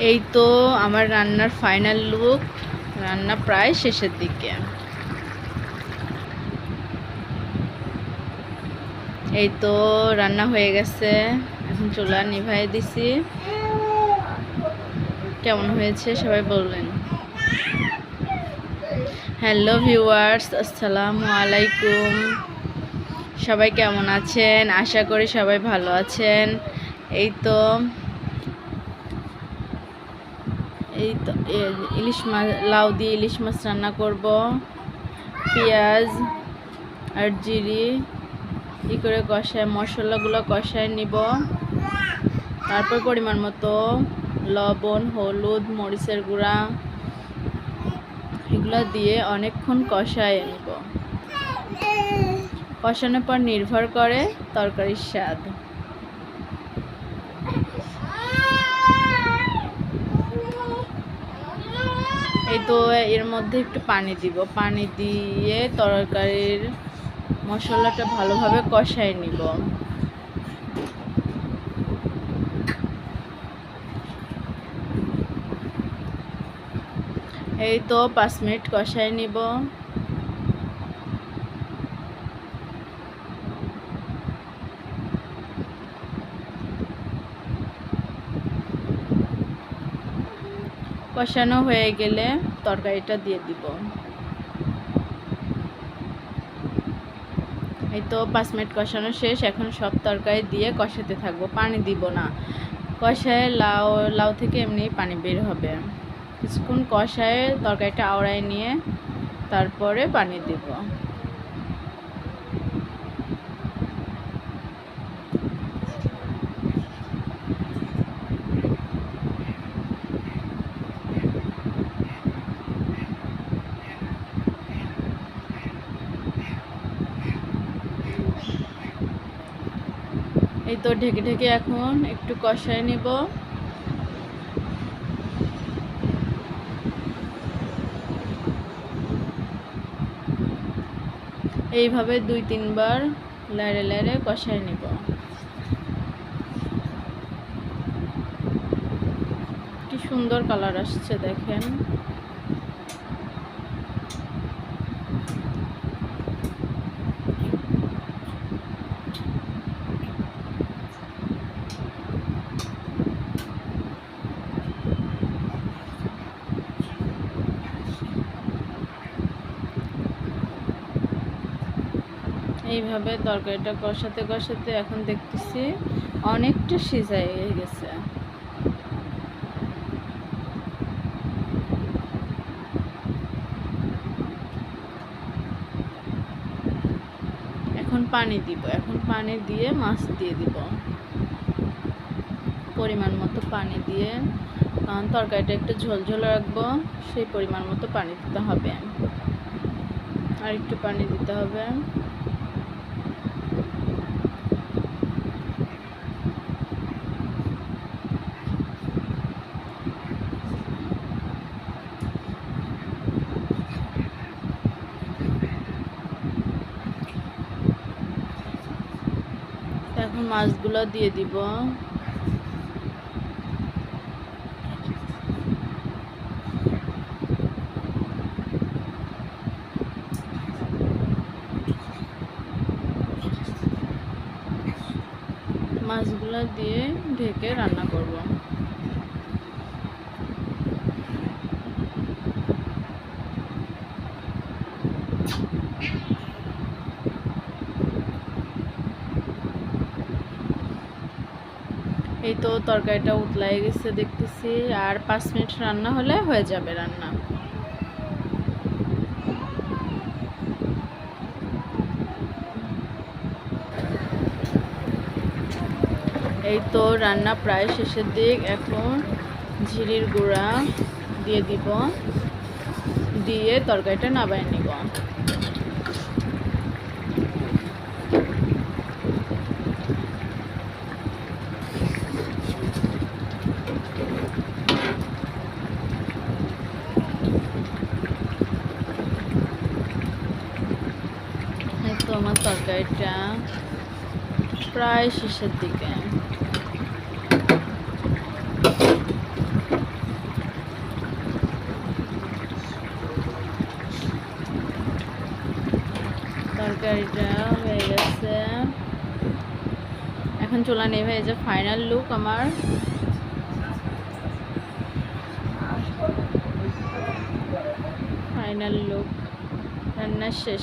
এই তো আমার রান্নার ফাইনাল লুক। রান্না প্রায় শেষের দিকে। এই তো রান্না হয়ে গেছে, এখন চুলা নিভাই দিছি। কেমন হয়েছে সবাই বলবেন। হ্যালো ভিউয়ার্স, আসসালামু আলাইকুম। সবাই কেমন আছেন? আশা করি সবাই ভালো আছেন। এই তো ইলিশ মাছ, লাউ দিয়ে ইলিশ মাছ রান্না করব। পেঁয়াজ আর জিরি করে কষায়, মশলাগুলো কষায় নিব। তারপর পরিমাণ মতো লবণ, হলুদ, মরিচের গুঁড়া এগুলো দিয়ে অনেকক্ষণ কষায় নিব। কষানোর পর নির্ভর করে তরকারির স্বাদ। এই তো এর মধ্যে একটু পানি দিব। পানি দিয়ে তরকারির মশলাটা ভালোভাবে কষায় নিব। এই তো 5 মিনিট কষায় নিব। কষানো হয়ে গেলে তরকারিটা দিয়ে দিব। এই তো 5 মিনিট কষানো শেষ। এখন সব তরকারি দিয়ে কষাতে থাকবো, পানি দিব না। কষায় লাউ থেকে এমনি পানি বের হবে। কিছুক্ষণ কষায় তরকারিটা আওড়ায় নিয়ে তারপরে পানি দিব। এই তো ঢেকে ঢেকে এখন একটু কষায় নিব। এইভাবে 2-3 বার লাড়ে লাড়ে কষায় নিব। কি সুন্দর কালার আসছে দেখেন। এইভাবে তরকারিটা কষাতে কষাতে এখন দেখতেছি অনেকটা সিজায় গেছে। এখন পানি দিব। এখন পানি দিয়ে মাছ দিয়ে দিব। পরিমাণ মতো পানি দিয়ে, কারণ তরকারিটা একটু ঝোলঝোল রাখবো, সেই পরিমাণ মতো পানি দিতে হবে। আর একটু পানি দিতে হবে। এখন মাছগুলো দিয়ে দিব। মাছগুলো দিয়ে ঢেকে রান্না করব। এই তো তরকারিটা উতলাই গেছে দেখতেছি। আর 5 মিনিট রান্না হলে হয়ে যাবে রান্না। এই তো রান্না প্রায় শেষের দিক। এখন জিরির গুঁড়া দিয়ে দিব, দিয়ে তরকারিটা নামায় নিব। এই তো আমার তরকারিটা প্রায় শেষের দিকে। তরকারিটা হয়ে গেছে। এখন চুলা নেভে যে ফাইনাল লুক আমার। ফাইনাল লুক, রান্না শেষ।